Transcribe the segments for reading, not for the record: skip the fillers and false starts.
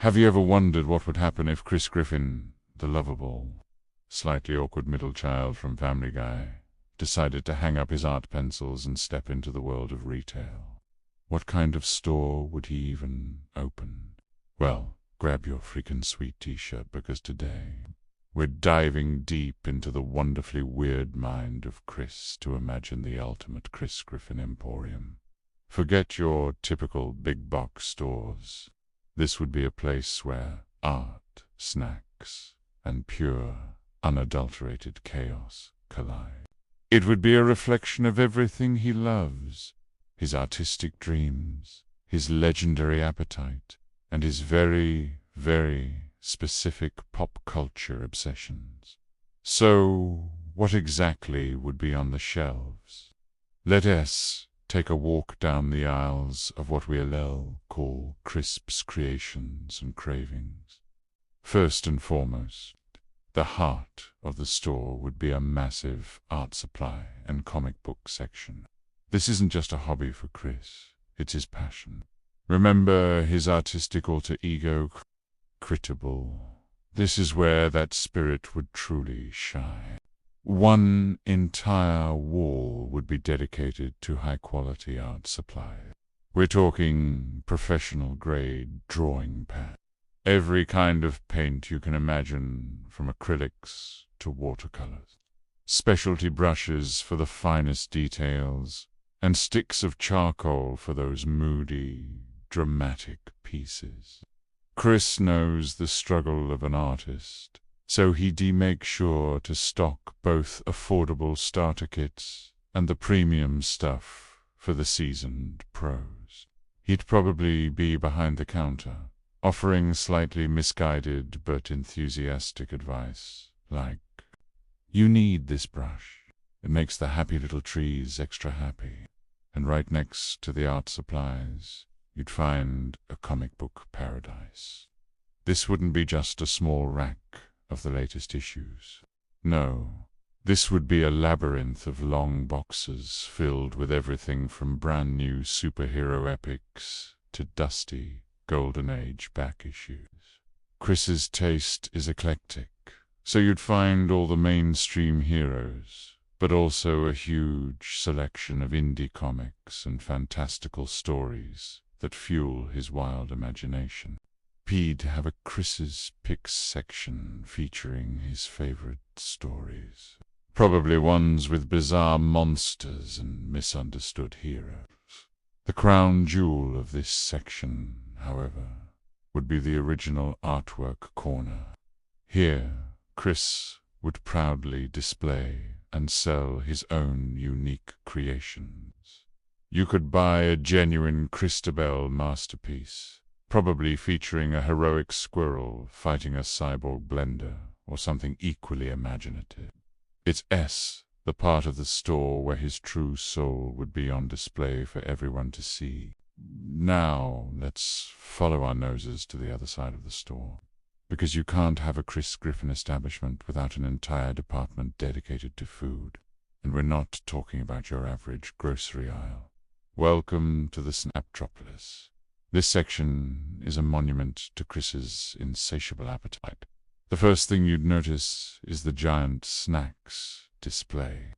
Have you ever wondered what would happen if Chris Griffin, the lovable, slightly awkward middle child from Family Guy, decided to hang up his art pencils and step into the world of retail? What kind of store would he even open? Well, grab your freaking sweet t-shirt, because today we're diving deep into the wonderfully weird mind of Chris to imagine the ultimate Chris Griffin emporium. Forget your typical big box stores. This would be a place where art, snacks, and pure, unadulterated chaos collide. It would be a reflection of everything he loves, his artistic dreams, his legendary appetite, and his very, very specific pop culture obsessions. So, what exactly would be on the shelves? Let us take a walk down the aisles of what we'll call Crisp's creations and cravings. First and foremost, the heart of the store would be a massive art supply and comic book section. This isn't just a hobby for Chris, it's his passion. Remember his artistic alter ego, Crittable? This is where that spirit would truly shine. One entire wall would be dedicated to high-quality art supplies. We're talking professional-grade drawing pads. Every kind of paint you can imagine, from acrylics to watercolors. Specialty brushes for the finest details, and sticks of charcoal for those moody, dramatic pieces. Chris knows the struggle of an artist, so he'd make sure to stock both affordable starter kits and the premium stuff for the seasoned pros. He'd probably be behind the counter, offering slightly misguided but enthusiastic advice, like, "You need this brush. It makes the happy little trees extra happy." And right next to the art supplies, you'd find a comic book paradise. This wouldn't be just a small rack of the latest issues. No, this would be a labyrinth of long boxes filled with everything from brand new superhero epics to dusty Golden Age back issues. Chris's taste is eclectic, so you'd find all the mainstream heroes, but also a huge selection of indie comics and fantastical stories that fuel his wild imagination. He'd have a Chris's Picks section featuring his favorite stories, probably ones with bizarre monsters and misunderstood heroes. The crown jewel of this section, however, would be the original artwork corner. Here, Chris would proudly display and sell his own unique creations. You could buy a genuine Christabel masterpiece, probably featuring a heroic squirrel fighting a cyborg blender or something equally imaginative. It's the part of the store where his true soul would be on display for everyone to see. Now, let's follow our noses to the other side of the store, because you can't have a Chris Griffin establishment without an entire department dedicated to food. And we're not talking about your average grocery aisle. Welcome to the Snaptropolis. This section is a monument to Chris's insatiable appetite. The first thing you'd notice is the giant snacks display.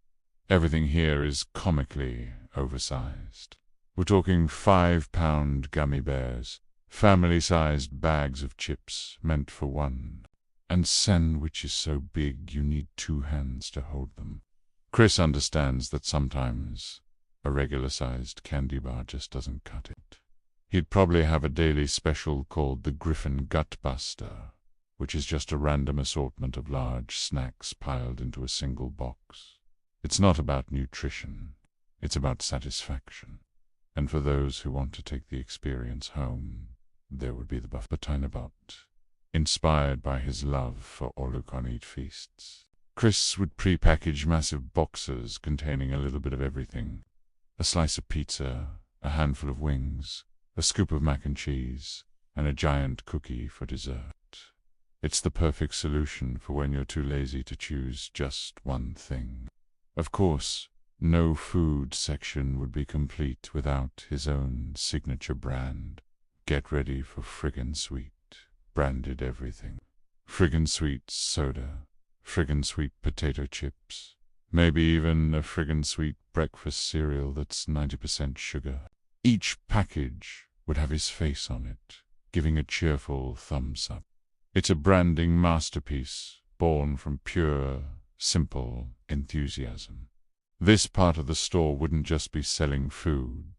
Everything here is comically oversized. We're talking 5-pound gummy bears, family-sized bags of chips meant for one, and sandwiches so big you need 2 hands to hold them. Chris understands that sometimes a regular-sized candy bar just doesn't cut it. He'd probably have a daily special called the Griffin Gutbuster, which is just a random assortment of large snacks piled into a single box. It's not about nutrition, it's about satisfaction. And for those who want to take the experience home, there would be the Buffetinabot, inspired by his love for all-you-can-eat feasts. Chris would pre-package massive boxes containing a little bit of everything. A slice of pizza, a handful of wings, a scoop of mac and cheese, and a giant cookie for dessert. It's the perfect solution for when you're too lazy to choose just one thing. Of course, no food section would be complete without his own signature brand. Get ready for friggin' sweet, branded everything. Friggin' sweet soda, friggin' sweet potato chips, maybe even a friggin' sweet breakfast cereal that's 90% sugar. Each package would have his face on it, giving a cheerful thumbs up. It's a branding masterpiece, born from pure, simple enthusiasm. This part of the store wouldn't just be selling food.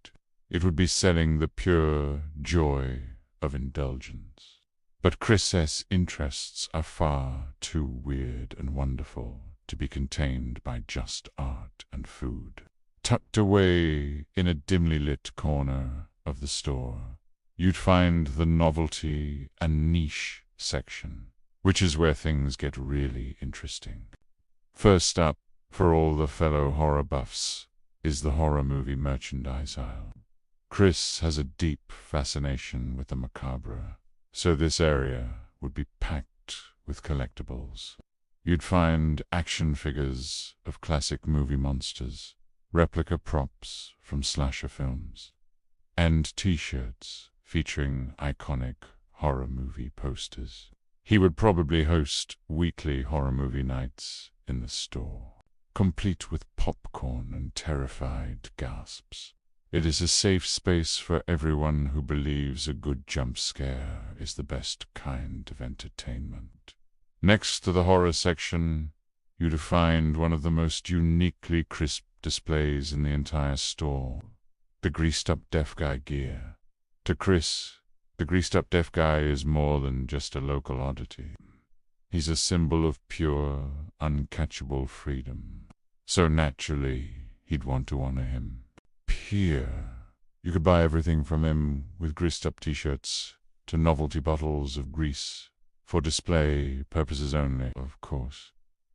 It would be selling the pure joy of indulgence. But Chris's interests are far too weird and wonderful to be contained by just art and food. Tucked away in a dimly lit corner of the store, you'd find the novelty and niche section, which is where things get really interesting. First up, for all the fellow horror buffs, is the horror movie merchandise aisle. Chris has a deep fascination with the macabre, so this area would be packed with collectibles. You'd find action figures of classic movie monsters, replica props from slasher films, and t-shirts featuring iconic horror movie posters. He would probably host weekly horror movie nights in the store, complete with popcorn and terrified gasps. It is a safe space for everyone who believes a good jump scare is the best kind of entertainment. Next to the horror section, you'd find one of the most uniquely crisp displays in the entire store, the greased-up deaf guy gear. To Chris, the greased-up deaf guy is more than just a local oddity. He's a symbol of pure, uncatchable freedom. So naturally, he'd want to honor him. Here, you could buy everything from him, with greased-up t-shirts to novelty bottles of grease, for display purposes only, of course.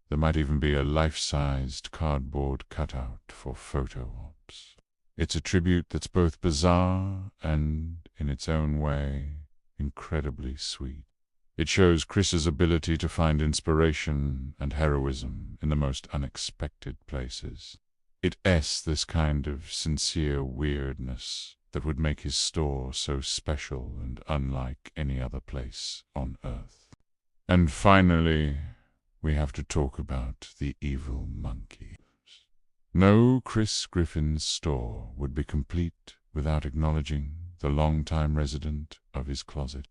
There might even be a life-sized cardboard cutout for photo ops. It's a tribute that's both bizarre and, in its own way, incredibly sweet. It shows Chris's ability to find inspiration and heroism in the most unexpected places. It's this kind of sincere weirdness that would make his store so special and unlike any other place on Earth. And finally, we have to talk about the evil monkey. No Chris Griffin's store would be complete without acknowledging the longtime resident of his closet.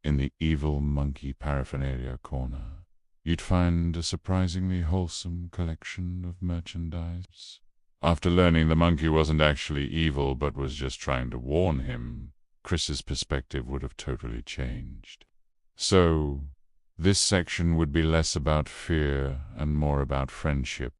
In the evil monkey paraphernalia corner, you'd find a surprisingly wholesome collection of merchandise. After learning the monkey wasn't actually evil but was just trying to warn him, Chris's perspective would have totally changed. So, this section would be less about fear and more about friendship.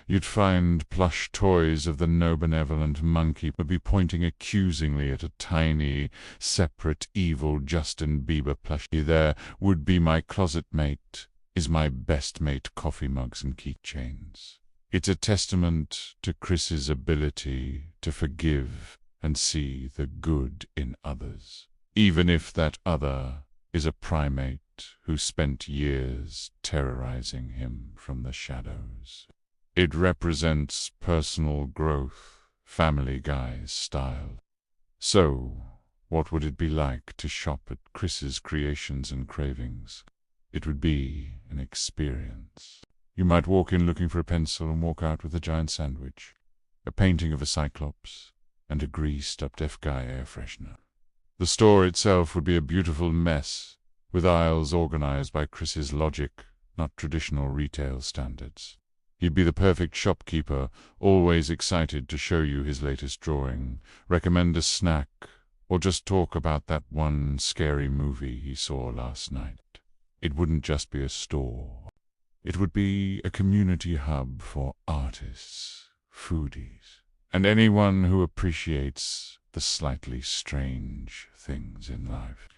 You'd find plush toys of the no-benevolent monkey would be pointing accusingly at a tiny, separate, evil Justin Bieber plushie. There would be my closet mate, is my best mate coffee mugs and keychains. It's a testament to Chris's ability to forgive and see the good in others, even if that other is a primate who spent years terrorizing him from the shadows. It represents personal growth, Family Guy style. So, what would it be like to shop at Chris's Creations and Cravings? It would be an experience. You might walk in looking for a pencil and walk out with a giant sandwich, a painting of a cyclops, and a greased-up deaf guy air freshener. The store itself would be a beautiful mess, with aisles organized by Chris's logic, not traditional retail standards. He'd be the perfect shopkeeper, always excited to show you his latest drawing, recommend a snack, or just talk about that one scary movie he saw last night. It wouldn't just be a store. It would be a community hub for artists, foodies, and anyone who appreciates the slightly strange things in life.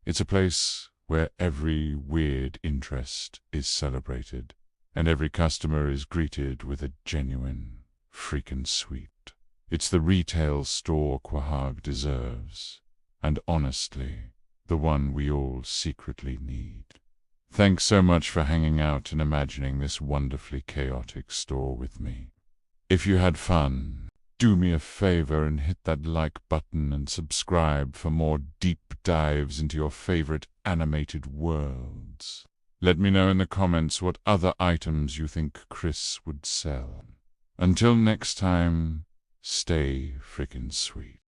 It's a place where every weird interest is celebrated, and every customer is greeted with a genuine freaking sweet. It's the retail store Quahog deserves, and honestly, the one we all secretly need. Thanks so much for hanging out and imagining this wonderfully chaotic store with me. If you had fun, do me a favor and hit that like button and subscribe for more deep dives into your favorite animated worlds. Let me know in the comments what other items you think Chris would sell. Until next time, stay frickin' sweet.